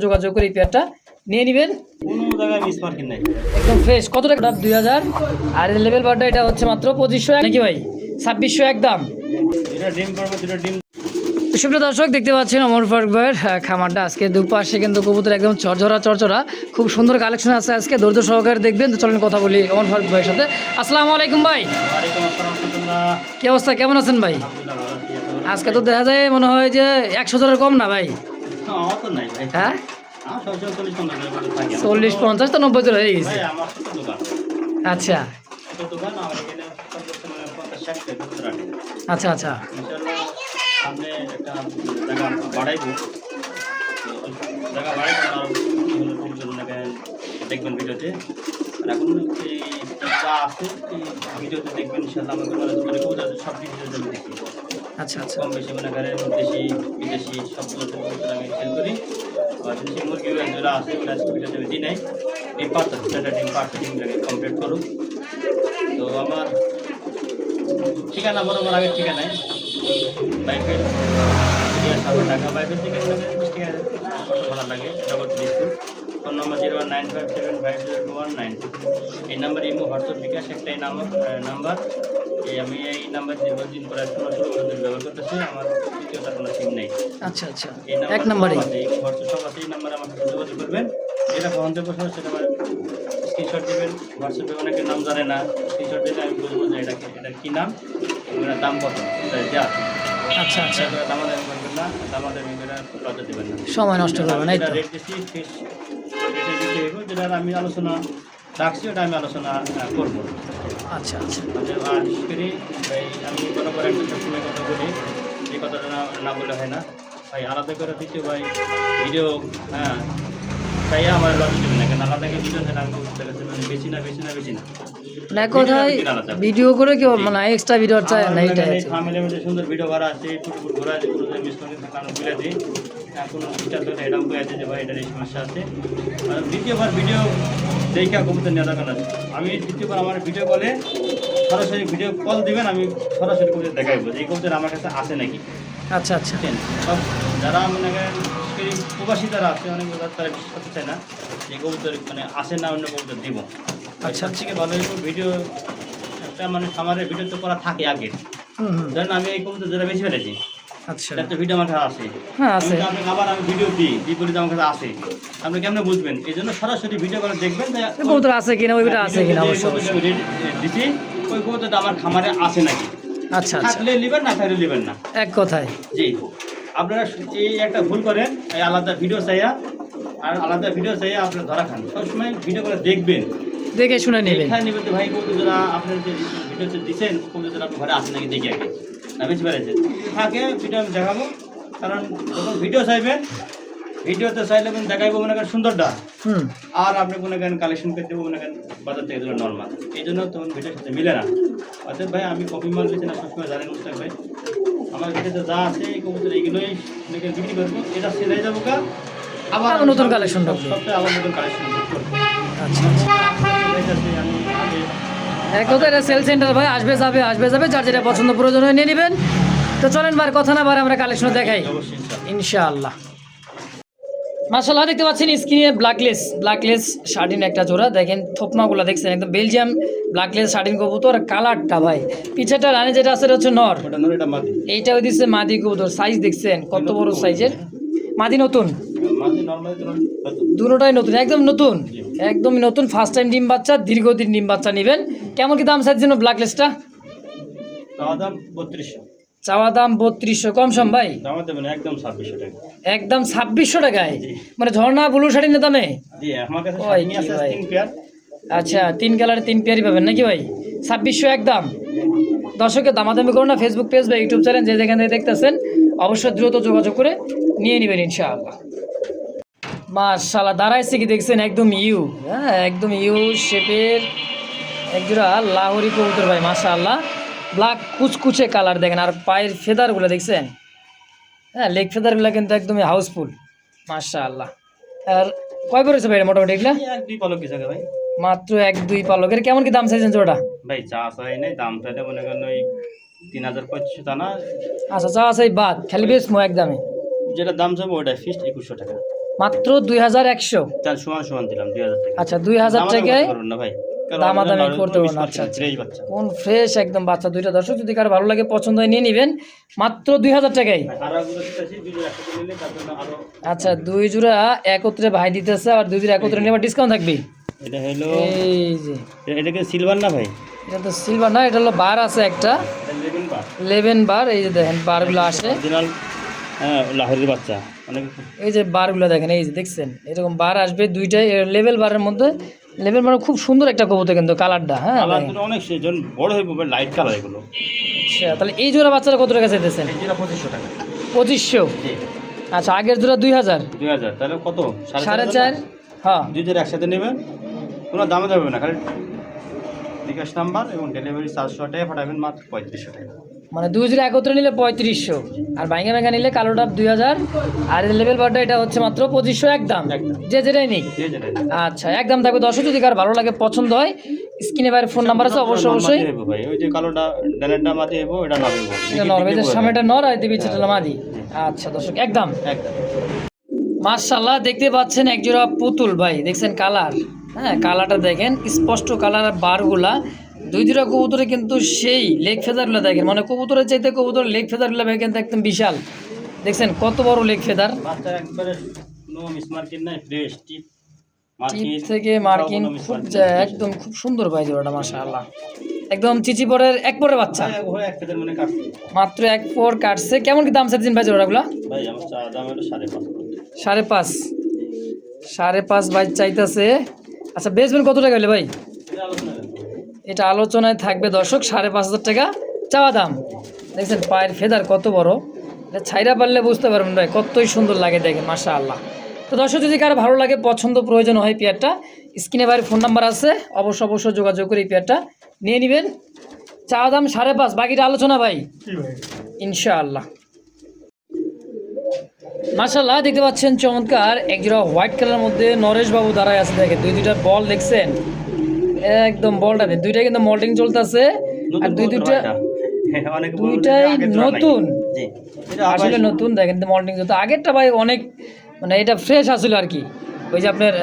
যোগাযোগ করে এই পেয়ারটা নিয়ে নেবেন। কোনো জায়গায় মিস মার্কিং নাই, একদম ফ্রেশ। কত টাকা? 2000। আর লেভেল বারটা এটা হচ্ছে মাত্র 2500 নাকি ভাই? 2600 একদম। এটা ডিম করবো, দুটো ডিম। সুপ্রিয় দর্শক, দেখতে পাচ্ছেন ওমর ফারুক ভাইয়ের খামারটা। আজকে দুপাশে কিন্তু কবুতর একদম চরচরা, খুব সুন্দর কালেকশন আছে আজকে। ধৈর্য সহকারে দেখবেন। তো চলেন কথা বলি ওমর ফারুক ভাইয়ের সাথে। আসসালামু আলাইকুম ভাই। ওয়ালাইকুম আসসালাম রাহমাতুল্লাহ। কি অবস্থা, কেমন আছেন ভাই? আলহামদুলিল্লাহ ভালো আছি। আজকে তো দেখা যায় মনে হয় যে 100 জনের কম না ভাই? আমার তো নাই ভাই। হ্যাঁ, আমার সবসময় 40-50 করে থাকে। 40-50 তো 90 জন হয়ে গেছে। ভাই আমার ছোট দোকান, আচ্ছা ছোট দোকান। আমার এখানে 50-60 টাকা কবুতর রাখে। আচ্ছা আচ্ছা। ইনশাআল্লাহ সামনে একটা জায়গা বাড়াইবো, জায়গা বাড়াইবো আর কবুতর দেখবেন ভিডিওতে। আর এখন এই যা আছে এই ভিডিওতে দেখবেন ইনশাআল্লাহ। আমাদের মানে কবুতর সব ভিডিও জন্য দেখি। আচ্ছা আচ্ছা। কম বেশি মনে করেন দেশি বিদেশি সবগুলো কবুতর আমি সেল করি। আর দেশি মুরগিও যেগুলো আছে ওগুলো আজকে ভিডিওতে আমি দিই নাই। ডিম পারছে, সেটা ডিম পারছে, ডিমটাকে কমপ্লিট করুক। তো আমার ঠিকানা বরাবর আগের ঠিকানায় বাইকের 7 টাকা, বাইকের থেকে 20 টাকা কত ভালো লাগে ডবল স্কুল। ফোন নম্বর 01957502192। এই নাম্বার ইমো হোয়াটসঅ্যাপ বিকাশ একটাই নাম্বার। আমি এই নাম্বার দীর্ঘদিন প্রায় 16 বছর ব্যবহার করতেছি। আমার দ্বিতীয়টা কোনো সিম নেই। আচ্ছা আচ্ছা। এই এক নম্বরে এই হোয়াটসঅ্যাপ সব আছে। এই নাম্বারে আমার সাথে যোগাযোগ করবেন। যেটা গন্তব্য সহ সেটা আমার স্ক্রিনশট দেবেন। হোয়াটসঅ্যাপে অনেকে নাম জানে না, স্ক্রিনশট দিলে আমি বলবো যে এটা কী নাম, এগুলোর দাম কত যা। আচ্ছা আচ্ছা। দামাদামি করবেন না, দামাদামি করে লজ্জা দেবেন না, সময় নষ্ট করবেন না। এই তো রেট দিচ্ছি ফিক্স রেটে দিতে হইব। যেটা আমি আলোচনা রাখছি ওটা আমি আলোচনা করবো। আচ্ছা আচ্ছা। আর বিশেষ করে ভাই আমি বরাবর একটা সবসময় কথা বলি, যে কথাটা না বলে হয় না ভাই। আলাদা করে দ্বিতীয় ভাই ভিডিও তাই আমার লজ্জা দেবেন না, কেন আলাদা করে ভিডিও আমি বেশি না মানে এক কথায় ভিডিও করে কেউ মানে এক্সট্রা ভিডিও চায় না, এইটাই আছে। ফ্যামিলির মধ্যে সুন্দর ভিডিও করা আছে, টুকটুক ঘোরা আছে, কোনো মিস করে কারণ বুঝে দিই কোনো বিচার করে এটাও বলে আছে যে ভাই এটার এই সমস্যা আছে। আর দ্বিতীয়বার ভিডিও দেখা কবুতর নেওয়া দরকার আছে। আমি দ্বিতীয়বার আমার ভিডিও কলে সরাসরি ভিডিও কল দিবেন, আমি সরাসরি কবুতর দেখাইবো যে এই কবুতর আমার কাছে আছে নাকি। আচ্ছা আচ্ছা। সব যারা মনে করেন প্রবাসী যারা আছে অনেক তারা বিশ্বাস করতে চায় না যে কবুতর মানে আসে না, অন্য কবুতর দিব। আচ্ছা থেকে ভালো ভিডিও একটা মানে খামারের ভিডিও তো করা থাকে আগে। ধরেন আমি এই কবুতর যেটা বেশি ফেলেছি, আচ্ছা একটা ভিডিও আমার কাছে আছে। হ্যাঁ আছে। আপনি আবার আমি ভিডিও দিই বলে আমার কাছে আছে, আপনি কেমনে বুঝবেন? এই জন্য সরাসরি ভিডিও করে দেখবেন কবুতর আছে কিনা, ওইটা আছে কিনা অবশ্যই দিচ্ছি ওই কবুতরটা আমার খামারে আছে নাকি। আচ্ছা আচ্ছা। থাকলে নেবেন, না থাকলে নেবেন না, এক কথায়। জি। আপনারা এই একটা ভুল করেন, এই আলাদা ভিডিও চাইয়া আর আলাদা ভিডিও চাইয়া আপনারা ধরা খান। সবসময় ভিডিও করে দেখবেন, দেখে শুনে নেবেন। এখানে নেবেন তো ভাই কবুতর যারা আপনার যে ভিডিওতে দিচ্ছেন কবুতর আপনি ঘরে আসেন নাকি দেখি আগে, না বেশি বেড়েছে থাকে ভিডিও আমি দেখাবো। কারণ যখন ভিডিও চাইবেন, ভিডিওতে চাইলে দেখাইবো মনে করেন সুন্দরটা, আর আপনি মনে করেন কালেকশন করতে দেবো মনে করেন বাজার থেকে দিলে নর্মাল। এই জন্য তখন ভিডিওর সাথে মিলে না। অর্থাৎ ভাই আমি কপি মাল দিচ্ছি না, সবসময় জানেন মুস্তাক ভাই। আমার ভিডিওতে যা আছে এই কবুতর এইগুলোই বিক্রি করবো। এটা সেলাই যাবো কা আবার নতুন কালেকশন সপ্তাহে আবার নতুন কালেকশন করবো। আচ্ছা আচ্ছা। আমি আগে এক কথা এটা সেল সেন্টার ভাই, আসবে যাবে, যার যেটা পছন্দ প্রয়োজন হয় নিয়ে নেবেন। তো চলেন বার কথা না বার আমরা কালেকশন দেখাই অবশ্যই ইনশাআল্লাহ। মাশাআল্লাহ, দেখতে পাচ্ছেন স্ক্রিনে ব্ল্যাকলেস শার্টিন একটা জোড়া। দেখেন থোপমাগুলো দেখছেন, একদম বেলজিয়াম ব্ল্যাকলেস শার্টিন কবুতর। কালারটা ভাই পিছেটা রানে যেটা আছে এটা হচ্ছে নর, এইটাও দিচ্ছে মাদি কবুতর। সাইজ দেখছেন কত বড় সাইজের। মাদি নতুন, দুটোটাই নতুন, একদম নতুন ফার্স্ট টাইম ডিম বাচ্চা, দীর্ঘদিন ডিম বাচ্চা নেবেন। কেমন কি দাম চাইছেন জন্য ব্ল্যাকলেসটা? চাওয়া দাম 3200, কম সম ভাই একদম 2600 টাকা, একদম 2600 টাকায়, মানে ঝর্ণা ব্লু শাড়ির দামে। আচ্ছা, 3 কালারে 3 পেয়ারই পাবেন নাকি ভাই? 2600 একদম। দর্শকের দামাদামি করুন না, ফেসবুক পেজ বা ইউটিউব চ্যানেল যে যেখান থেকে দেখতেছেন অবশ্যই দ্রুত যোগাযোগ করে নিয়ে নেবেন ইনশাআল্লাহ। মাশাআল্লাহ, দাঁড়াইছে কি দেখছেন, একদম একদম ইউ শেপের একজোড়া লাহোরি কবুতর ভাই। মাশাআল্লাহ, ব্ল্যাক কুচকুচে কালার দেখেন। আর পায়ের ফেদারগুলো দেখছেন, লেগ ফেদারগুলো কিন্তু একদমই হাউসফুল মাশাআল্লাহ। আর কয় পড়েছে ভাই মোটামুটি এগুলা? 1-2 পালক কি জায়গা ভাই, মাত্র 1-2 পালকের। কেমন কি দাম চাইছেন জোড়া? ভাই চা চাই নাই, দাম চাইলে মনে করেন ওই 3500 তা না। আচ্ছা, চা চাই বাদ, খালি বেশ একদমই যেটা দাম যাবে ওটা ফিক্সড 2100 টাকা। মাত্র 2100। তার সমান সমান দিলাম 2000 টাকা। আচ্ছা 2000 টাকায় না ভাই, দামাদামি করতে পারবেন। আচ্ছা আচ্ছা, ফ্রেশ বাচ্চা কোন ফ্রেশ একদম বাচ্চা দুইটা। দর্শক যদি কারো ভালো লাগে পছন্দ হয় নিয়ে নেবেন মাত্র 2000 টাকায়। আরো গুলো দিতেছি, দুই জোড়া একসাথে নিলে তার জন্য আরো। আচ্ছা, দুই জোড়া একত্রে ভাই দিতেছে, আর দুই জোড়া একত্রে নিলে ডিসকাউন্ট থাকবে। এটা হলো, এই যে এটাকে সিলভার না ভাই, এটা তো সিলভার না, এটা হলো বার আছে একটা এটা লেভেল বার 11 বার। এই যে দেখেন বারগুলো আসে, অরিজিনাল। হ্যাঁ, লাহোরের বাচ্চা অনেক। এই যে বারগুলো দেখেন, এই যে দেখছেন এরকম বার আসবে দুইটাই লেভেল বারের মধ্যে। লেভেল বার খুব সুন্দর একটা কবুতর কিন্তু কালারটা। হ্যাঁ কালার দেখেন। দুটো অনেক সেজন বড় হয়ে পড়বে, লাইট কালার এগুলো। আচ্ছা, তাহলে এই জোড়া বাচ্চারা কত টাকা চাইতেছেন? এই যেটা 2500 টাকা। 2500। জি, আচ্ছা, আগের জোড়া 2000। 2000 তাহলে কত? 4.5। হ্যাঁ, দুই জোড়া একসাথে নেবেন, কোনো দামে যাবে না, খালি বিকাশ নাম্বার এবং ডেলিভারি চার্জ টাকা পাঠাবেন, মাত্র 3500 টাকা। মানে দুই জোড়া একত্রে নিলে 3500, আর ভাঙা ভাঙা নিলে কালোটা 2000, আর লেভেল বারটা এটা হচ্ছে মাত্র 2500 একদম। একদম। যে যেটাই নিক। যে যেটা আচ্ছা, একদম থাকবে। দর্শক যদি কার ভালো লাগে পছন্দ হয় স্ক্রিনে বাইরের ফোন নাম্বার আছে, অবশ্যই অবশ্যই। ভাই ওই যে কালোটা ডানেরটা মাটি হবো, এটা না হবো, এটা নরওয়েজের সামনেটা নর আর দিবি সেটা মাদি। আচ্ছা দর্শক, একদম একদম। মাশাআল্লাহ দেখতে পাচ্ছেন একজোড়া পুতুল ভাই, দেখছেন কালার। হ্যাঁ, কালারটা দেখেন স্পষ্ট কালার, আর বারগুলা দুই জোড়া কবুতরে কিন্তু সেই লেগ ফেদারগুলো দেখেন, মানে কবুতরের চাইতে কবুতরের লেগ ফেদারগুলো ভাই কিন্তু একদম বিশাল। দেখছেন কত বড় লেগ ফেদার, বাচ্চা একবারে কোনো মিসমার্কিং নাই, ফ্রেশ টিপ টিপ থেকে মার্কিং খুব একদম খুব সুন্দর ভাই জোড়াটা মাশাআল্লাহ। একদম চিচি পরের এক পরের বাচ্চা, এক পেটের মানে কাটছে মাত্র এক পর কাটছে। কেমন কি দাম চাইছেন ভাই জোড়াগুলো? ভাই। আমার চা দাম হলো 5.5। 5.5। 5.5 ভাই চাইতেছে। আচ্ছা, বেচবেন কত টাকা হলে ভাই? এটা আলোচনায় থাকবে দর্শক। 5.5 টাকা চাওয়া দাম। দেখছেন পায়ের ফেদার কত বড়, এটা ছাইরা পারলে বুঝতে পারবেন ভাই কতই সুন্দর লাগে দেখেন মাশাআল্লাহ। তো দর্শক যদি কারো ভালো লাগে পছন্দ প্রয়োজন হয় পেয়ারটা, স্ক্রিনে বাইরে ফোন নাম্বার আছে, অবশ্যই অবশ্যই যোগাযোগ করে এই পেয়ারটা নিয়ে নেবেন। চাওয়া দাম 5.5, বাকিটা আলোচনা ভাই ইনশাআল্লাহ। মাশাআল্লাহ দেখতে পাচ্ছেন চমৎকার একজোড়া হোয়াইট কালারের মধ্যে নরেশ বাবু দাঁড়ায় আছে দেখেন। দুইটা বল দেখছেন, একদম বলটা দুইটা কিন্তু মল্টিং চলতেছে, আর দুইটাই নতুন, আসলে নতুন দেখেন মল্টিং চলতে। আগেরটা ভাই অনেক মানে এটা ফ্রেশ আসছিল আর কি, ওই যে আপনার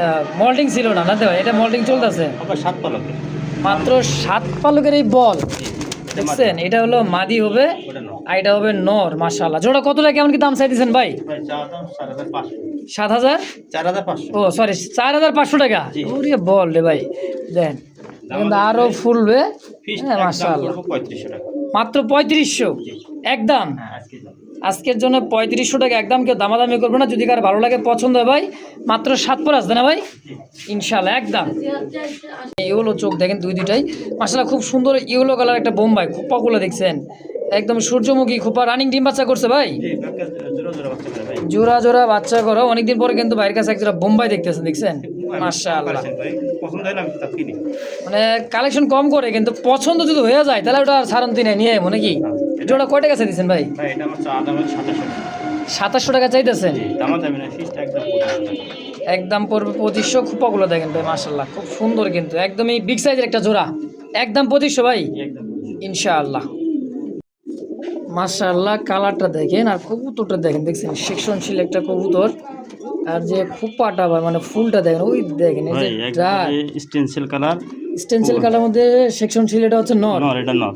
মল্টিং ছিল না না ভাই, এটা মল্টিং চলতেছে। মাত্র 7 পালকের এই বল দেখছেন, এটা হলো মাদি হবে আর এটা হবে নর। মাশাআল্লাহ, জোড়া কত টাকা কেমন কি দাম চাইতেছেন ভাই? 7,000। ও সরি, 4,500 টাকা। ওরে বল রে ভাই, দেন কিন্তু আরো ফুলবে। হ্যাঁ মাশাআল্লাহ, মাত্র 3500 একদম। আজকের জন্য 3500 টাকা একদম, কেউ দামাদামি করবে না। যদি কার ভালো লাগে পছন্দ হয় ভাই মাত্র 7 পর আসবে না ভাই ইনশাআল্লাহ একদম। ইয়েলো চোখ দেখেন দুইটাই মাশাআল্লাহ খুব সুন্দর ইয়েলো কালার একটা বোম্বাই খোপাগুলো দেখছেন, একদম সূর্যমুখী খোপা। রানিং ডিম বাচ্চা করছে ভাই, জোড়া জোড়া বাচ্চা করো। অনেকদিন পরে কিন্তু বাইরের কাছে একজোড়া বোম্বাই দেখতেছেন, দেখছেন মাশাআল্লাহ। মানে কালেকশন কম করে, কিন্তু পছন্দ যদি হয়ে যায় তাহলে ওটা সারন্তি নেই নিয়ে মনে কি। জোড়া কয় টাকা চাইতেছেন ভাই? 2700 টাকা চাইতেছেন, একদম পড়বে 2500। খোপাগুলো দেখেন ভাই মাশাআল্লাহ খুব সুন্দর, কিন্তু একদমই বিগ সাইজের একটা জোড়া, একদম 2500 ভাই ইনশাআল্লাহ। মাশাআল্লাহ কালারটা দেখেন আর কবুতরটা দেখেন, দেখছেন সেকশনশীল একটা কবুতর, আর যে খোপাটা ভাই মানে ফুলটা দেখেন, ওই দেখেন এই যে স্টেনসিল কালার, স্টেনসিল কালার মধ্যে সেকশনশীল, এটা হচ্ছে নর। এটা নর,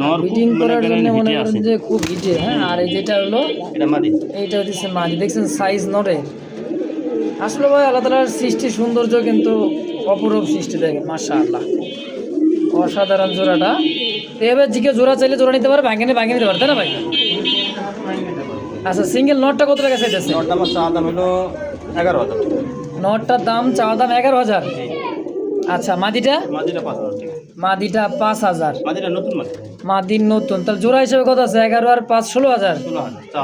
নর ব্রিডিং করার জন্য মনে করেন যে খুব হিটে। হ্যাঁ, আর এই যেটা হলো এটা মাদি, এইটা হচ্ছে মাদি। দেখছেন সাইজ নরে, আসলে ভাই আল্লাহ তাআলার সৃষ্টি সৌন্দর্য কিন্তু অপরূপ সৃষ্টি দেখেন মাশাআল্লাহ, অসাধারণ জোড়াটা। এবার জিকে জোড়া চাইলে জোড়া নিতে পারে, ভাঙে নিতে পারে, তাই না ভাই? আচ্ছা, সিঙ্গেল নটটা কত টাকা চাইতেছে? নটটা আমার চা দাম হলো 11,000। নটটার দাম চাওয়া দাম 11,000। আচ্ছা, মাদিটা? মাদিটা 5,000 টাকা। মাদিটা 5,000। মাদিটা নতুন মাদির নতুন, তাহলে জোড়া হিসেবে কত আছে? 11 আর 5 16,000।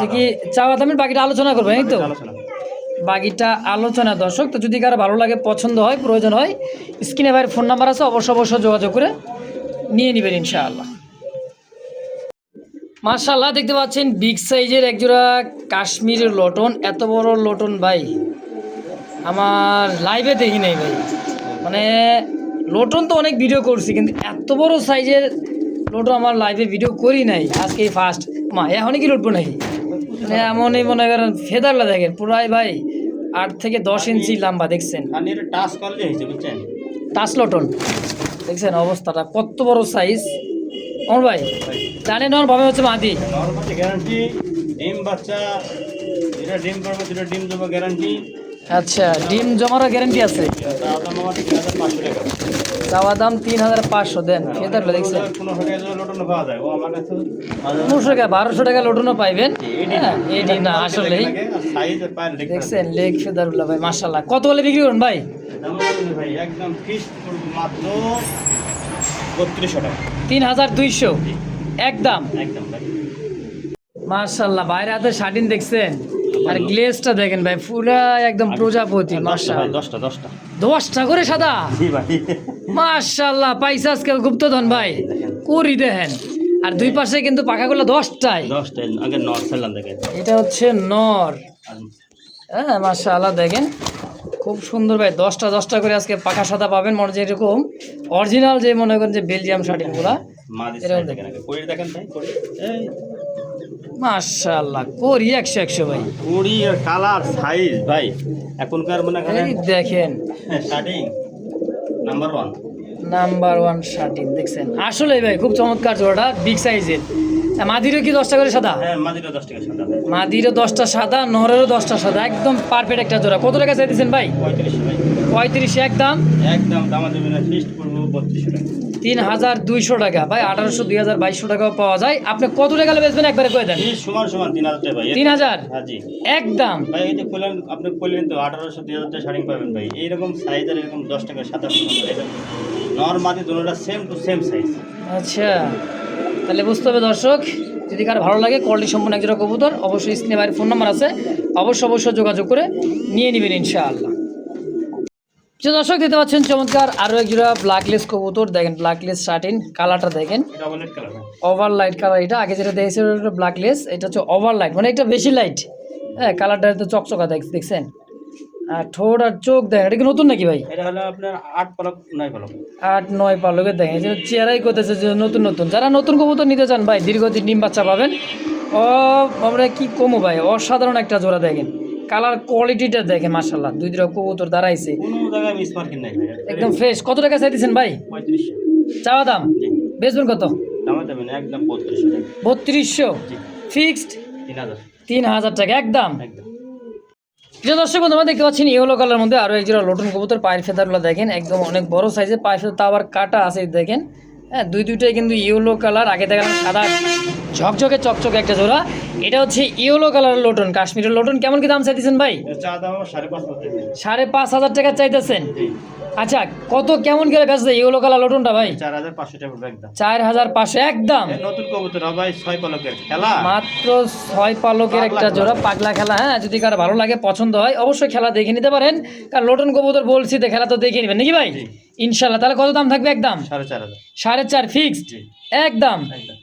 দেখি চাওয়া দামের বাকিটা আলোচনা করবেন, এই তো বাকিটা আলোচনা দর্শক। তো যদি কারো ভালো লাগে পছন্দ হয় প্রয়োজন হয় স্ক্রিনে ভাইয়ের ফোন নাম্বার আছে, অবশ্যই অবশ্যই যোগাযোগ করে নিয়ে নেবেন ইনশাআল্লাহ। মাশাআল্লাহ দেখতে পাচ্ছেন বিগ সাইজের একজোড়া কাশ্মীরের লটন। এত বড় লটন ভাই আমার লাইভে দেখি নাই ভাই, মানে লটন তো অনেক ভিডিও করছি কিন্তু এত বড় সাইজের লটন আমার লাইভে ভিডিও করি নাই, আজকেই ফার্স্ট। মা এখনই কি লটবো নাকি? মানে এমনই মনে করেন ফেদারলা দেখেন পুরাই ভাই 8 থেকে 10 ইঞ্চি লম্বা দেখছেন, খালি এটা টাচ করলে হয়েছে বুঝছেন। টাচ লটন দেখছেন অবস্থাটা কত বড় সাইজ। অমর ভাই ভাই জানেন নর ভাবে হচ্ছে মাদি, নরমালি গ্যারান্টি, ডিম বাচ্চা এটা ডিম করবে, দুটো ডিম দেবো গ্যারান্টি। আচ্ছা ডিম জমারও গ্যারান্টি আছে। দাম আমার 3500 টাকা। চাওয়া দাম 3500 দেন। ফেদার দেখছেন 1500 টাকা লোটন পাওয়া যায়, ও আমার কাছে 1500 টাকা 1200 টাকা লটনও পাইবেন। হ্যাঁ এডি না আসলেই সাইজ আর পায়ের লেগ দেখছেন লেগ ফেদারগুলো ভাই মাশাআল্লাহ। কত বলে বিক্রি করুন ভাই? দাম বলুন ভাই, একদম ফিক্স করব মাত্র 3200 টাকা। 3200 একদম। একদম ভাই মাশাআল্লাহ বাইরে হাতে শাটিন দেখছেন, আর গ্লেজটা দেখেন ভাই পুরা একদম প্রজাপতি মাশাআল্লাহ। 10টা করে সাদা জি ভাই। মাশাআল্লাহ পাইছে আজকে গুপ্তধন ভাই, করি দেখেন। আর দুই পাশে কিন্তু পাখাগুলো 10টাই। 10টা আগে নর ফেললাম দেখেন। এটা হচ্ছে নর। হ্যাঁ মাশাআল্লাহ দেখেন খুব সুন্দর ভাই। 10টা করে আজকে পাখা সাদা পাবেন। মনে যে এরকম অরিজিনাল যে মনে করেন যে বেলজিয়াম শাটিনগুলা মাদি এরকম সাইজ দেখেন আগে কোড়ি দেখেন ভাই, কোড়ি এই মাশাআল্লাহ করি 100 ভাই। কোড়ি আর কালার সাইজ ভাই এখনকার মনে করেন এই দেখেন স্টার্টিং নাম্বার 1। নাম্বার 1 শাটিন দেখছেন আসলে ভাই খুব চমৎকার জোড়াটা, বিগ সাইজের। মাদিরও কি 10টা করে সাদা? হ্যাঁ মাদিটা 10 টাকা সাদা ভাই। মাদিরও 10টা সাদা, নরেরও 10টা সাদা, একদম পারফেক্ট একটা জোড়া। কত টাকা চাইতেছেন ভাই? 3500 ভাই। 35 একদম। একদম দাম দেবে না, ফিক্সড করব 3200 টাকা। 3200 টাকা ভাই। 1800 2000 2200 টাকাও পাওয়া যায়। আপনি কত টাকা বেচবেন একবারে কয়ে দেন। এই সমান 3000 টাকা ভাই। 3000 হ্যাঁ জি একদম। ভাই। এই যে কইলেন আপনি কইলেন তো 1800 2000 টাকা শাড়ি পাবেন ভাই। এইরকম সাইজের এরকম 10 টাকা 2700 টাকা নরমালি দুটোটা সেম টু সেম সাইজ। আচ্ছা তাহলে বুঝতে হবে দর্শক, যদি কার ভালো লাগে কোয়ালিটি সম্পন্ন একজোড়া কবুতর অবশ্যই স্ক্রিনে বাইরে ফোন নাম্বার আছে, অবশ্যই যোগাযোগ করে নিয়ে নেবেন ইনশাআল্লাহ। যে দর্শক দেখতে পাচ্ছেন চমৎকার আরও এক জোড়া ব্ল্যাকলেস কবুতর দেখেন, ব্ল্যাকলেস শার্টিন কালারটা দেখেন এটা অনেক কালার ভাই। ওভারলাইট কালার। এটা আগে যেটা দেখেছে ওটা ব্ল্যাকলেস, এটা হচ্ছে ওভারলাইট মানে এটা বেশি লাইট। হ্যাঁ কালারটা তো চকচকা দেখছেন। আর ঠোঁট আর চোখ দেখেন, এটা কি নতুন নাকি ভাই? এটা হলো আপনার 8 পলক 9 পলক। 8-9 পালকের দেখেন, এই যে চেহারাই করতেছে যে নতুন। যারা নতুন কবুতর নিতে চান ভাই দীর্ঘদিন ডিম বাচ্চা পাবেন। আমরা কি কমো ভাই, অসাধারণ একটা জোড়া দেখেন, কালার কোয়ালিটিটা দেখেন মাশাআল্লাহ। দুইটা কবুতর দাঁড়াইছে কোনো জায়গায় মিস মার্কিং নাই ভাই, একদম ফ্রেশ। কত টাকা চাইতেছেন ভাই? 3500 চাওয়া দাম? জি। বেচবেন কত? দাম দেবেন একদম 3200 টাকা। 3200 জি। ফিক্সড 3000 3000 টাকা একদম। একদম। যে দর্শক বন্ধুরা দেখতে পাচ্ছেন ইয়েলো কালার মধ্যে আরও এক জোড়া লটন কবুতর, পায়ের ফেদারগুলো দেখেন একদম অনেক বড় সাইজের পায়ের ফেদার, তা আবার কাটা আছে দেখেন। হ্যাঁ দুইটাই কিন্তু ইয়েলো কালার, আগে দেখালাম সাদা ঝকঝকে চকচকে একটা জোড়া। এটা হচ্ছে ইয়েলো কালারের লটন, কাশ্মীরের লটন। কেমন কি দাম চাইতেছেন ভাই? এর চা দাম 5.5 টাকা। 5500 টাকা চাইতেছেন। জি। আচ্ছা কত কেমন করে বেচছে ইয়েলো কালার লটনটা ভাই? 4500 টাকা পড়বে একদম। 4500 একদম। এই নতুন কবুতর ভাই 6 পলকের খেলা, মাত্র 6 পালকের একটা জোড়া, পাগলা খেলা। হ্যাঁ যদি কারো ভালো লাগে পছন্দ হয় অবশ্যই খেলা দেখে নিতে পারেন, কারণ লটন কবুতর বলছি তো খেলা তো দেখে নেবেন নাকি ভাই? জি। ইনশাল্লাহ। তাহলে কত দাম থাকবে একদম? 4500। 4.5 ফিক্সড জি একদম। একদম।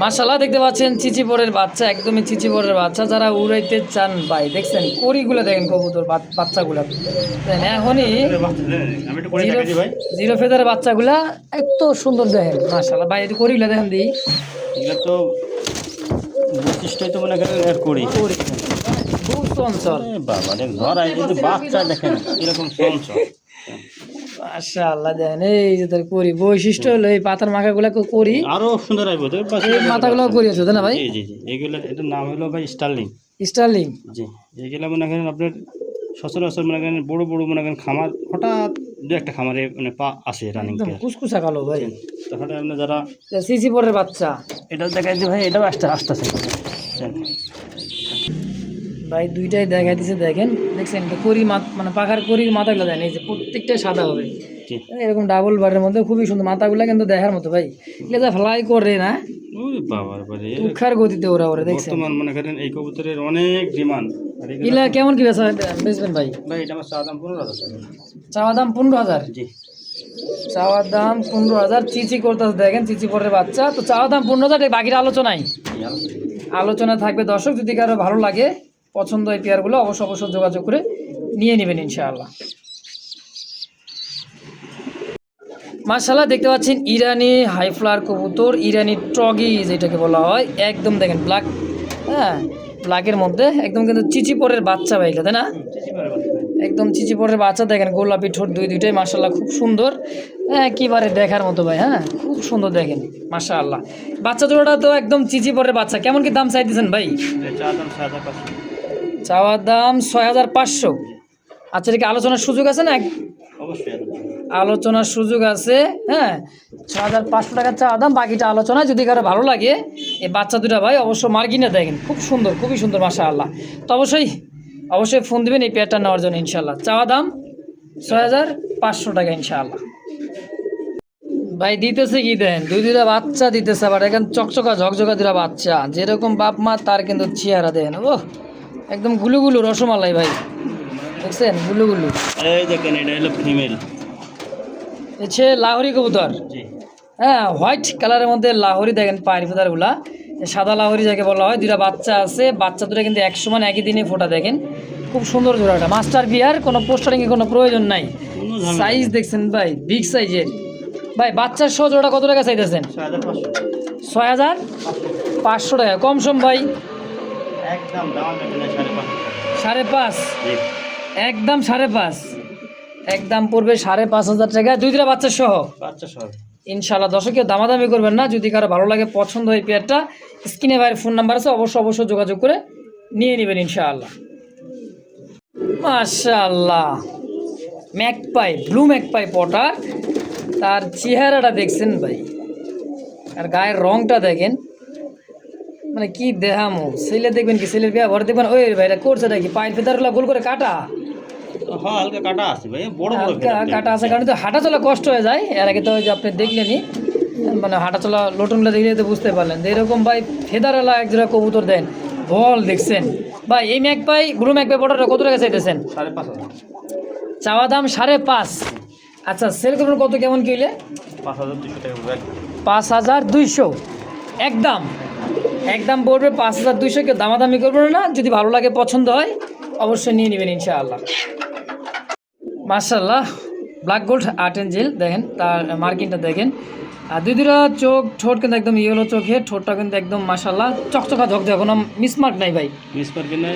মাশাআল্লাহ দেখতে পাচ্ছেন চিচিপরের বাচ্চা, একদমই চিচিপরের বাচ্চা। যারা উড়াইতে চান ভাই দেখছেন কড়িগুলো দেখেন কবুতর বাচ্চাগুলো এখনই আমি একটু করে দেখাই দিই ভাই। জিরো ফেদারের বাচ্চাগুলা এত সুন্দর দেখেন মাশাআল্লাহ ভাই। একটু কড়িগুলো দেখেন দিই, এগুলো তো বৈশিষ্ট্যই তো মনে করেন এর করি খুব চঞ্চল। বাবা দেখ ধরাই এই যে বাচ্চা দেখেন এরকম চঞ্চল। মাশাআল্লাহ দেখেন এই যে তোর করি বৈশিষ্ট্য হলো এই পাতার মাথাগুলো করি, আরো সুন্দর আসবে তো এই মাথাগুলো করি আছে তাই না ভাই? জি জি জি। এগুলো এটার নাম হলো ভাই স্টার্লিং। স্টার্লিং। জি। এগুলো মনে করেন আপনার সচরাচর মনে করেন বড় মনে করেন খামার, হঠাৎ দু একটা খামারে মানে পা আছে রানিং একদম পেয়ার। কুসকুসা কালো ভাই। তাহলে আপনার যারা চিচিপরের বাচ্চা এটা দেখাই যে ভাই এটাও আসতেছে ভাই, দুইটাই দেখাই দিছে দেখেন। দেখছেন করি মানে পাখার করির মাথাগুলো দেন এই যে প্রত্যেকটাই সাদা হবে জি। এরকম ডাবল বারের মধ্যে, খুবই সুন্দর মাথাগুলো কিন্তু দেখার মতো ভাই। এগুলো যা ফ্লাই করে না ওরে বাবার বাড়ি তুখার গতিতে ওরা ওরা দেখছেন। বর্তমান মনে করেন এই কবুতরের অনেক ডিমান্ড। এগুলা কেমন কি বেচবেন ভাই? ভাই এটা আমার চা দাম 15000 টাকা। চাওয়া দাম 15000। জি। চাওয়ার দাম 15000। চিচি করতেছে দেখেন, চিচি পরের বাচ্চা। তো চাওয়া দাম 15000, বাকির আলোচনায় আলোচনা থাকবে দর্শক। যদি কারো ভালো লাগে পছন্দ হয় পেয়ারগুলো অবশ্যই যোগাযোগ করে নিয়ে নেবেন ইনশাআল্লাহ। মাশাআল্লাহ দেখতে পাচ্ছেন ইরানি হাই ফ্লাওয়ার কবুতর, ইরানি টগি যেটাকে বলা হয়, একদম দেখেন ব্ল্যাক। হ্যাঁ ব্ল্যাকের মধ্যে একদম কিন্তু চিচিপরের বাচ্চা ভাই তাই না? একদম চিচিপরের বাচ্চা দেখেন, গোলাপি ঠোঁট দুইটাই মাশাআল্লাহ খুব সুন্দর, একেবারে দেখার মতো ভাই। হ্যাঁ, খুব সুন্দর দেখেন মাশাআল্লাহ। বাচ্চা জোড়াটা তো একদম চিচিপরের বাচ্চা। কেমন কি দাম চাইতেছেন ভাই? চাওয়ার দাম 6500। আচ্ছা, এটা কি আলোচনার সুযোগ আছে না? অবশ্যই আলোচনার সুযোগ আছে। হ্যাঁ, 6500 টাকা চাওয়া দাম, বাকিটা আলোচনা। যদি কারো ভালো লাগে এই বাচ্চা দুটা ভাই অবশ্য মার্কিনে দেখেন, খুব সুন্দর, খুবই সুন্দর মাশাআল্লাহ। তো অবশ্যই ফোন দিবেন এই পেয়ারটা নেওয়ার জন্য ইনশাআল্লাহ। চাওয়া দাম 6500 টাকা ইনশাআল্লাহ। ভাই দিতেছে কি দেন, দুইটা বাচ্চা দিতেছে, আবার এখন চকচকা ঝকঝকা দুটা বাচ্চা, যেরকম বাপ মা তার কিন্তু চেহারা দেন। ও একদম গুলুগুলু রসমালাই ভাই, দেখছেন গুলুগুলু। এই দেখেন, এটা হলো ফিমেল, এছে লাহোরি কবুতর। জি হ্যাঁ, হোয়াইট কালারের মধ্যে লাহোরি দেখেন, পায়ের ফেদারগুলা সাদা লাহোরি যাকে বলা হয়। দুটা বাচ্চা আছে, বাচ্চা দুটো কিন্তু এক সমান একই দিনে ফোটা দেখেন, খুব সুন্দর জোড়াটা। মাস্টার বিয়ার কোনো পোস্টারিংয়ের কোনো প্রয়োজন নাই। সাইজ দেখছেন ভাই, বিগ সাইজের ভাই। বাচ্চার সহ জোড়া কত টাকা চাইতেছেন? 6500 টাকা। কম সম ভাই? একদম দাম দেখেন 5.5। একদম 5.5। একদম পড়বে 5.5 টাকা, দুইটা বাচ্চা সহ। বাচ্চা সহ ইনশাআল্লাহ। দর্শকের দামাদামি করবেন না, যদি কারো ভালো লাগে পছন্দ হয় পেয়ারটা, স্ক্রিনে ভাইয়ের ফোন নাম্বার আছে, অবশ্যই যোগাযোগ করে নিয়ে নেবেন ইনশাআল্লাহ। মাশাআল্লাহ, ম্যাকপাই, ব্লু ম্যাকপাই পটার। তার চেহারাটা দেখছেন ভাই, আর গায়ের রংটা দেখেন, মানে কি দেখামো। ছেলে দেখবেন কি, ছেলের ব্যবহার দেখবেন। ওই ভাইটা করছে নাকি পায়ের ফেদারগুলো গোল করে কাটা? হ্যাঁ, হালকা কাটা আছে ভাই, বড় বড় হালকা কাটা আছে, কারণ তো হাঁটা চলা কষ্ট হয়ে যায়। এর আগে তো ওই যে আপনি দেখলেনই, মানে হাঁটা চলা লোটনগুলো দেখলে তো বুঝতে পারলেন যে এরকম ভাই ফেদারওয়ালা এক জোড়া কবুতর দেন, বল দেখছেন ভাই। এই ম্যাকপাই, ব্লু ম্যাকপাই পটারটা কত টাকা চাইতেছেন? 5.5। চাওয়া দাম 5.5। আচ্ছা, সেল করবেন কত, কেমন কিনলে? 5200 টাকা। 5200 একদম। একদম পড়বে 5200। কেউ দামাদামি করবেন না, যদি ভালো লাগে পছন্দ হয় অবশ্যই নিয়ে নেবেন ইনশাআল্লাহ। মাশাআল্লাহ, black gold art and gel দেখেন, তার মার্কিংটা দেখেন। আর দুইটা চোখ, ঠোঁট কিন্তু একদম ইয়েলো চোখে, ঠোঁটটা কিন্তু একদম মাশাআল্লাহ চকচকা ঝকঝক, কোনো মিসমার্ক নাই ভাই। মিসমার্ক না,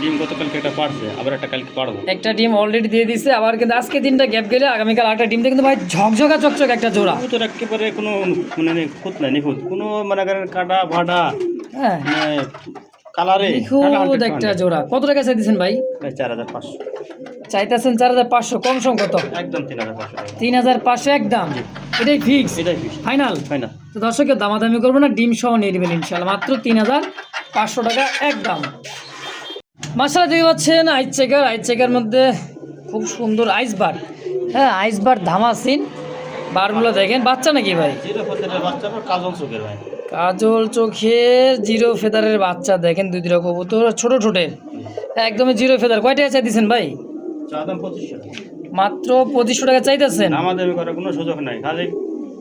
ডিম গতকালকে একটা পারছে, আবার একটা কালকে পারবো। একটা ডিম অলরেডি দিয়ে দিছে, আবার কিন্তু আজকে দিনটা গ্যাপ গেলে আগামীকাল আরেকটা ডিম দিয়ে কিন্তু ভাই ঝকঝকা চকচক একটা জোড়া। কবুতর একেবারে কোনো মানে খুঁত নাই, নিখুঁত, কোনো মানে কাটা ভাটা, হ্যাঁ মানে কালারে নিখুঁত একটা জোড়া। কত টাকা চাইতেছেন ভাই? 4500 চাইতেছেন 4500। কম সম কত? একদম 3500 টাকা। 3500 একদম, এটাই ফিক্স, এটাই ফিক্স, ফাইনাল। ফাইনাল। তো দর্শকের দামাদামি করবে না, ডিম সহ নিয়ে নেবেন ইনশাআল্লাহ, মাত্র 3500 টাকা একদম। মাশাআল্লাহ, দেখতে পাচ্ছেন আইস চেকার মধ্যে খুব সুন্দর আইসবার। হ্যাঁ, আইসবার ধামাসিন বারগুলো দেখেন। বাচ্চা নাকি ভাই? জিরো ফেদারের বাচ্চা, কাজল চোখের ভাই। কাজল চোখের জিরো ফেদারের বাচ্চা দেখেন, দুইটা কবুতর ছোট ঠোঁটের, একদমই জিরো ফেদার। কয় টাকা চাইতেছেন ভাই? চাদাম 2500 টাকা। মাত্র 2500 টাকা চাইতেছেন। আমাদের করার কোনো সুযোগ নাই, খালি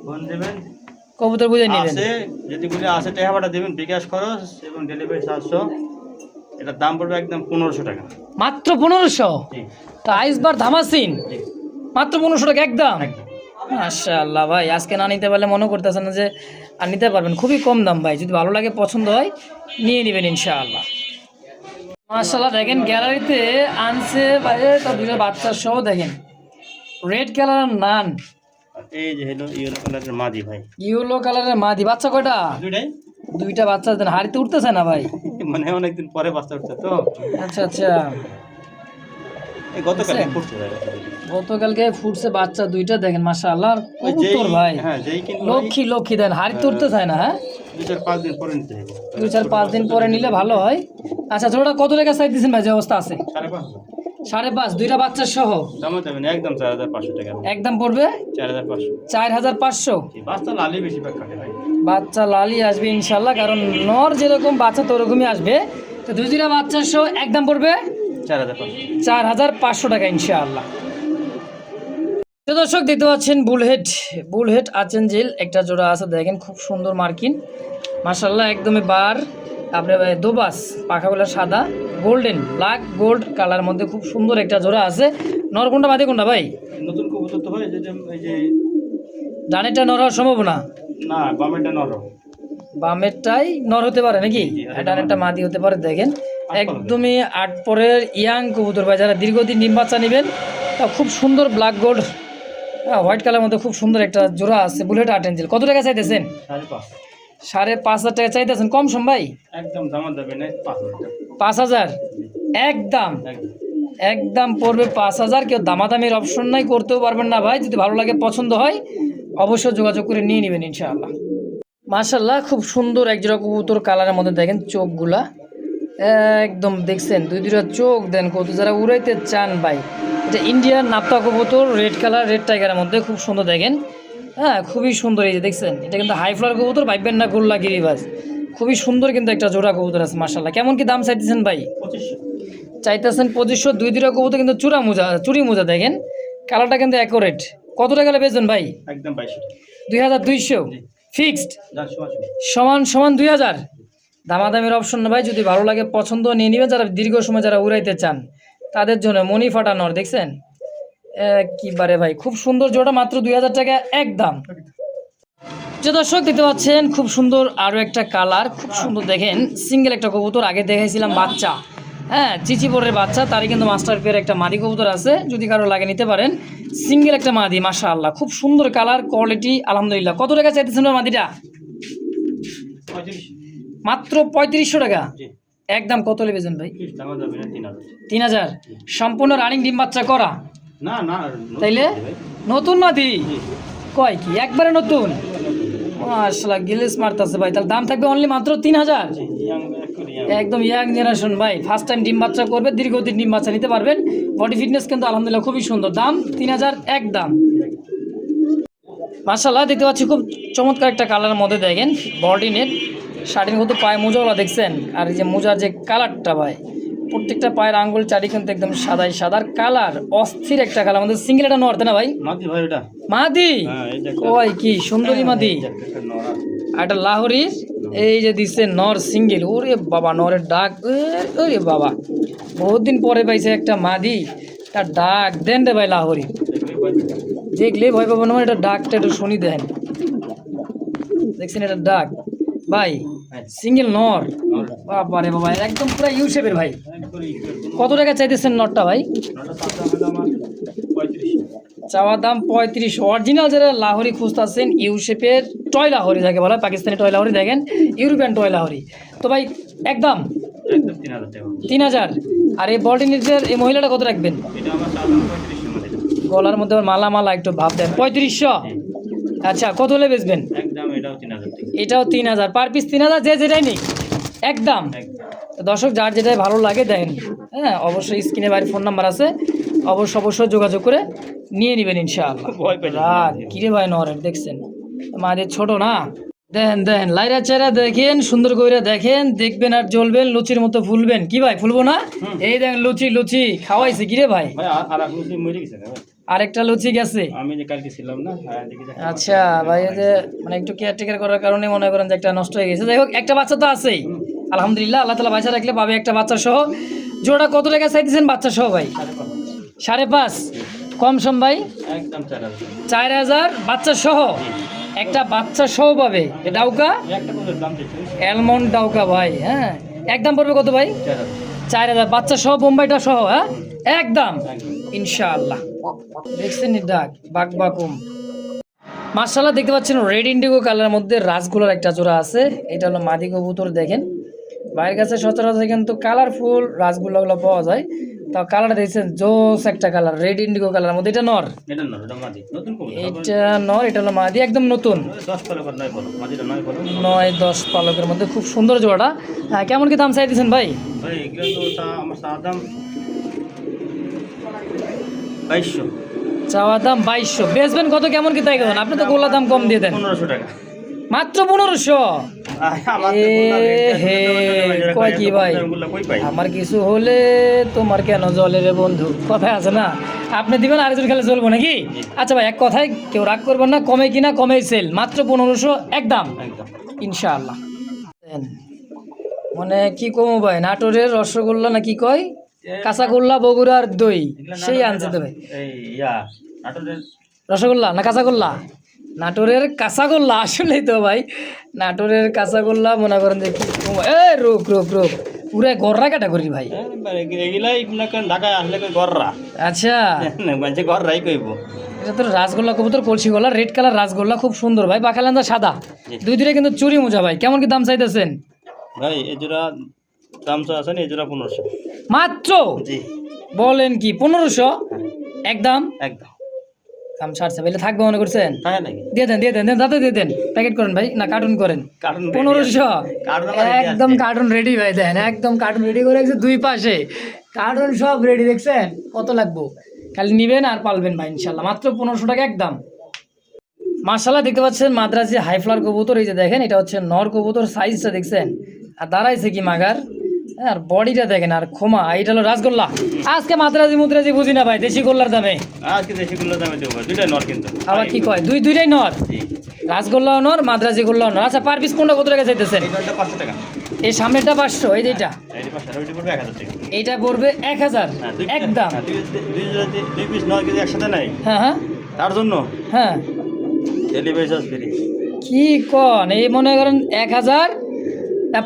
ফোন দেবেন, কবুতর বুঝে নেবেন। আছে যদি বলে আছে টাকা ভাড়া দেবেন, বিকাশ খরচ এবং ডেলিভারি 700। এটার দাম পড়বে একদম 1500 টাকা। মাত্র 1500? জি তা আইসবার ধামাসিন জি, মাত্র 1500 টাকা একদম। একদম। মাশাআল্লাহ ভাই, আজকে না নিতে পারলে মনে করতেছেন না যে আর নিতে পারবেন, খুবই কম দাম ভাই। যদি ভালো লাগে পছন্দ হয় নিয়ে নেবেন ইনশাআল্লাহ। মাশাআল্লাহ, দেখেন গ্যালারিতে আনছে ভাই, তার দুটো বাচ্চা সহ দেখেন, রেড কালার নান, আর এই যে হলো ইয়েলো কালারের মাদি ভাই, ইয়েলো কালারের মাদি। বাচ্চা কয়টা? দুইটাই। দুইটা বাচ্চা দেন, হাড়িতে উঠতেছে না ভাই। মানে অনেকদিন পরে বাচ্চা উঠছে তো। আচ্ছা আচ্ছা, এই গতকালকে আচ্ছা। ফুটছে ভাই। গতকালকে ফুটছে বাচ্চা দুইটা দেখেন মাশাআল্লাহ। ওই কবুতর ভাই, হ্যাঁ, যেই কিনবো লক্ষ্মী দেন, হাড়িতে উঠতে চায় না। হ্যাঁ, 2-4-5 দিন পরে নিতে হবে। 2-4-5 দিন পরে নিলে ভালো হয়। আচ্ছা, জোড়া কত টাকা চাইতেছেন ভাই, যে অবস্থা আছে? 5.5। 5.5, দুইটা বাচ্চা সহ দাম দেবেন একদম 4500 টাকা। একদম পড়বে 4500। 4500। বাচ্চা লালি বেশি পাক কাটে ভাই। বাচ্চা লালি আসবে ইনশাল্লাহ, কারণ নর যেরকম বাচ্চা তো ওরকমই আসবে। তো দুইটা বাচ্চা সহ একদম পড়বে 4500। 4500 টাকা ইনশাআল্লাহ। তো দর্শক দেখতে পাচ্ছেন বুলহেড আচেনজিল একটা জোড়া আছে দেখেন, খুব সুন্দর মার্কিন মাশাআল্লাহ, একদমই বার আপনার দোবাস, পাখাগুলো সাদা গোল্ডেন ব্ল্যাক গোল্ড কালার মধ্যে খুব সুন্দর একটা জোড়া আছে। নর কোনটা মাদি কোনটা ভাই? নতুন কবুতর তো ভাই, এই যে ডানেরটা নর হওয়ার সম্ভাবনা না, বামেরটা নর। বামেরটাই নর হতে পারে নাকি? জি, আর এটা একটা মাদি হতে পারে। দেখেন একদমই 8 পরের ইয়াং কবুতর ভাই, যারা দীর্ঘদিন ডিম বাচ্চা নেবেন তা খুব সুন্দর ব্ল্যাক গোল্ড হোয়াইট কালার মধ্যে খুব সুন্দর একটা জোড়া আছে বুলেট আর্ট এঞ্জেল। কত টাকা চাইতেছেন? 5.5 5,500 টাকা চাইতেছেন, কম সম ভাই? একদম দাম দেবে না 5,000 5,000 একদম, একদম পড়বে 5,000। কেউ দামাদামির অপশন নাই, করতেও পারবেন না ভাই। যদি ভালো লাগে পছন্দ হয় অবশ্যই যোগাযোগ করে নিয়ে নেবেন ইনশাআল্লাহ। মাশাআল্লাহ খুব সুন্দর এক জোড়া কবুতর, কালারের মধ্যে দেখেন চোখগুলা একদম দেখছেন, দুইটা চোখ দেন কত, যারা উড়াইতে চান ভাই। এটা ইন্ডিয়ান নাপ্তা কবুতর, রেড কালার, রেড টাইগারের মধ্যে খুব সুন্দর দেখেন। হ্যাঁ খুবই সুন্দর, এই যে দেখছেন এটা কিন্তু হাই ফ্লার কবুতর, ভাববেন না গোল্লা গিরিবাজ। খুবই সুন্দর কিন্তু একটা জোড়া কবুতর আছে মাশাআল্লাহ। কেমন কি দাম চাইতেছেন ভাই? 2500 চাইতেছেন 2500। দুইটা কবুতর কিন্তু চুরি মোজা দেখেন, কালারটা কিন্তু অ্যাকোরেট। কত টাকা বেচবেন ভাই? একদম 2200 2200 ফিক্সড, যার সমান সমান 2000। দামাদামির অপশন না ভাই, যদি ভালো লাগে পছন্দ নিয়ে নেবেন। যারা দীর্ঘ সময় যারা উড়াইতে চান তাদের জন্য মনি ফাটানোর দেখছেন কিবারে ভাই, খুব সুন্দর জোড়া, মাত্র 2000 টাকা একদম। যে দর্শক দেখতে পাচ্ছেন খুব সুন্দর আরও একটা কালার, খুব সুন্দর দেখেন সিঙ্গেল একটা কবুতর। আগে দেখাইছিলাম বাচ্চা, হ্যাঁ চিচিপরের বাচ্চা, তারই কিন্তু মাস্টার পেয়ার একটা মাদি কবুতর আছে, যদি কারো লাগে নিতে পারেন। সিঙ্গেল একটা মাদি মাশাআল্লাহ, খুব সুন্দর কালার, কোয়ালিটি আলহামদুলিল্লাহ। কত টাকা চাইতেছেন মাদিটা? 3500 মাত্র 3500 টাকা জি একদম। কত লেবেছেন ভাই? দাম দেবে না 3000 3000 সম্পূর্ণ রানিং ডিম বাচ্চা করা? না না তাইলে নতুন মাদি কয় কি একবারে নতুন? মাশাআল্লাহ গিলেস মারতাছে ভাই। তাহলে দাম থাকবে অনলি মাত্র 3000। একদম ইয়াং জেনারেশন ভাই, ফার্স্ট টাইম ডিম বাচ্চা করবে, দীর্ঘদিন ডিম বাচ্চা নিতে পারবেন। বডি ফিটনেস কিন্তু আলহামদুলিল্লাহ খুবই সুন্দর। দাম 3000 একদম। মাশাআল্লাহ দেখতে পাচ্ছি খুব চমৎকার একটা কালারের মধ্যে দেখেন বডি নেট, শার্টির মতো পায়ে মোজাওয়ালা দেখছেন। আর এই যে মোজার যে কালারটা ভাই, প্রত্যেকটা পায়ের আঙ্গুল চারি কিন্তু একদম সাদাই সাদার কালার, অস্থির একটা কালার। আমাদের সিঙ্গেল এটা নড়তে না ভাই? মাদি ভাই ওটা মাদি ওই কি সুন্দরী মাদি। আর এটা লাহোরির, এই যে দিচ্ছে নর সিঙ্গেল। ওরে বাবা নরের ডাক, ওরে বাবা বহুত দিন পরে পাইছে একটা মাদি, তার ডাক দেন রে ভাই লাহোরি। দেখলে ভয় পাবো না, এটা ডাকটা একটু শুনি দেন। দেখছেন এটা ডাক ভাই, সিঙ্গেল নর। বাবা রে বাবা একদম পুরো ইউ শেপের ভাই। কত টাকা চাইতেছেন নরটা ভাই? চাওয়া দাম 35। অরিজিনাল যারা লাহোরি খুঁজতেছেন ইউ শেপের টয় লাহোরি যাকে বলা হয়, পাকিস্তানি টয় লাহোরি দেখেন, ইউরোপিয়ান টয় লাহোরি। তো ভাই একদম 3000। আর এই বডি নিচের এই মহিলাটা কত রাখবেন? গলার মধ্যে মালা মালা একটু ভাব দেন। 3500 আচ্ছা। কত হলে বেচবেন? এটাও 3000 পার পিস। 3000 যে যেটাই নেই একদম। দর্শক যার যেটাই ভালো লাগে দেন, হ্যাঁ অবশ্যই স্ক্রিনে বাইরে ফোন নাম্বার আছে, অবশ্যই যোগাযোগ করে নিয়ে নেবেন ইনশাআল্লাহ। কিরে ভাই নরের দেখছেন মাদের ছোট না, দেখেন লাইরা চেরা দেখেন, সুন্দর করে দেখেন, দেখবেন আর জ্বলবেন, লুচির মতো ফুলবেন। কি ভাই ফুলবো না? এই দেখেন লুচি খাওয়াইছে। কিরে ভাই আরেকটা লুচি গেছে? আমি যে কালকে ছিলাম না। আচ্ছা ভাই, ওই যে মানে একটু কেয়ারটেকার করার কারণে মনে করেন যে একটা নষ্ট হয়ে গেছে। যাই হোক একটা বাচ্চা তো আছেই আলহামদুলিল্লাহ, আল্লাহ তাআলা বাচ্চা রাখলে পাবে একটা বাচ্চা সহ। জোড়া কত টাকা চাইতেছেন বাচ্চা সহ ভাই? 5.5 কম সম ভাই? একদম 4000 বাচ্চা সহ, একটা বাচ্চা সহ পাবে। ডাউকা অ্যালমন্ড ডাউকা ভাই, হ্যাঁ একদম পড়বে কত ভাই? 4000 বাচ্চা সহ, বোম্বাইটা সহ, হ্যাঁ একদম ইনশাআল্লাহ। দেখছেন ডাক বাকবাকুম মাশাআল্লাহ। দেখতে পাচ্ছেন রেড ইন্ডিগো কালারের মধ্যে রাসগোলার একটা জোড়া আছে। এটা হলো মাদি কবুতর। দেখেন বাইরের কাছে সচরাচর কিন্তু কালারফুল রাসগোলাগুলো পাওয়া যায়, তাও কালারটা দেখছেন জোস একটা কালার, রেড ইন্ডিগো কালারের মধ্যে। এটা নর, এটা নর, এটা হলো মাদি একদম নতুন, 9-10 পালকের মধ্যে খুব সুন্দর জোড়াটা। হ্যাঁ কেমন কি দাম চাইতেছেন ভাই? 2200 চাওয়া দাম 2200। বেচবেন কত কেমন কি তাই কেমন? আপনি তো গোলা দাম কম দিয়ে দেন। 1500 টাকা মাত্র 1500? কয় কি ভাই, আমার কিছু হলে তোমার কেন জলে রে বন্ধু, কথায় আছে না? আপনি দিবেন আরেকজন খেলে চলবো নাকি? আচ্ছা ভাই এক কথায় কেউ রাগ করবেন না, কমে কিনা কমেই সেল, মাত্র 1500 একদম ইনশাআল্লাহ। মানে কি কমো ভাই, নাটোরের রসগোল্লা না কি কয়, কাঁচাগোল্লা বগুড়ার দই সেই আনছে তো ভাই। রসগোল্লা না কাঁচাগোল্লা? নাটোরের কাঁচাগোল্লা আসলেই তো ভাই, নাটোরের কাঁচাগোল্লা মনে করেন যে কি এ রোগ রোগ রোগ পুরা গররা ক্যাটাগরি ভাই। এগুলাই মনে করেন ঢাকায় আসলে কই গররা, আচ্ছা মানে গররাই কইব। এটা তো রাসগোল্লা কবুতর, কলসি গলা, রেড কালার রাসগোল্লা, খুব সুন্দর ভাই। বাকালান্দা সাদা, দুইটা কিন্তু চুরি মোজা ভাই। কেমন কি দাম চাইতেছেন ভাই? এই জোড়া দাম চা আছে, এই জোড়া 1500 মাত্র? জি। বলেন কি 1500 একদম? একদম দাম ছাড়ছে ভাই, থাকবে মনে করছেন? হ্যাঁ নাকি? দিয়ে দেন দিয়ে দেন দাদা দিয়ে দেন, প্যাকেট করেন ভাই, না কার্টুন করেন। কার্টুন 1500 কার্টুন আমার ready একদম আছে। কার্টুন রেডি ভাই, দেন একদম কার্টুন রেডি করে রাখছে দুই পাশে, কার্টুন সব রেডি। দেখছেন কত লাগবো, খালি নিবেন আর পালবেন ভাই ইনশাল্লাহ। মাত্র 1500 টাকা একদম। মাশাআল্লাহ দেখতে পাচ্ছেন মাদ্রাজি হাই ফ্লাওয়ার কবুতর, এই যে দেখেন এটা হচ্ছে নর কবুতর, সাইজটা দেখছেন আর দাঁড়াইছে কি মাগার, আর বডিটা দেখেন আর খোমা। এইটা হলো রাসগোল্লা। আজকে মাদ্রাজি মুদ্রাজি বুঝি না ভাই, দেশি গোল্লার দামে। আজকে দেশিগুলো দামে দেবো, দুইটা নর কিন্তু। আবার কি কয় দুইটাই নর, জি। রাসগোল্লাও নর, মাদ্রাজি গোল্লাও নর। আচ্ছা পার পিস কোনটা কত টাকা চাইতেছেন? এই নরটা 500 টাকা। এই সামনেটা 500, এই যে এটা এই 500 ওইটা পড়বে 1000 টাকা। এইটা পড়বে 1000 হ্যাঁ, একদম। দুই পিস নর কেজি একসাথে নাই, হ্যাঁ হ্যাঁ তার জন্য হ্যাঁ, ডেলিভারি চার্জ ফ্রি। কি কন? এই মনে করেন 1000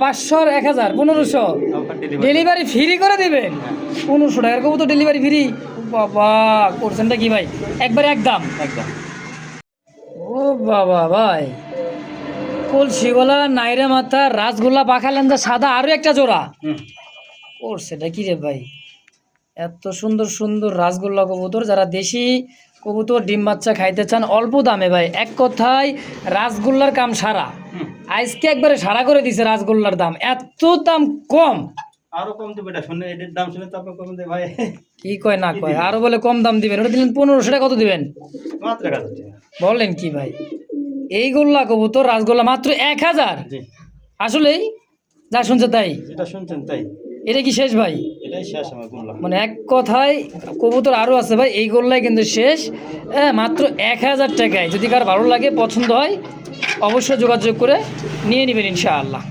500 আর 1000 1500 ডেলিভারি ফ্রি করে দিবেন। 1500 টাকার কবুতর ডেলিভারি ফ্রি, বাবা করছেনটা কি ভাই? একবারে একদম একদম। ও বাবা ভাই, কলসিওয়ালা নাইরা মাথা রাসগোল্লা পাখালেন্দা সাদা, আরো একটা জোড়া করছেটা কি রে ভাই? এত সুন্দর সুন্দর রাসগোল্লা কবুতর, যারা দেশি কবুতর ডিম বাচ্চা খাইতে চান অল্প দামে ভাই, এক কথায় রাসগোল্লার কাম সারা। আজকে একবারে সারা করে দিছে রাসগোল্লার দাম, এত দাম কম। আরো কম দেবে, এটা শুনে এটার দাম শুনে তো আপনার কম দেবে ভাই। কি কয় না কয়, আরো বলে কম দাম দিবেন। ওটা দিলেন 1500 টাকা, কত দিবেন মাত্র 1000 টাকা। বলেন কি ভাই? এই গোল্লা কবুতর রাসগোল্লা মাত্র 1000। জি, আসলেই যা শুনছে তাই? যেটা শুনছেন তাই, এটা কি শেষ ভাই? এটাই শেষ আমার গোল্লা। মানে এক কথায় কবুতর আরও আছে ভাই, এই গোল্লাই কিন্তু শেষ। হ্যাঁ, মাত্র 1000 টাকায়। যদি কার ভালো লাগে পছন্দ হয় অবশ্যই যোগাযোগ করে নিয়ে নেবেন ইনশাআল্লাহ।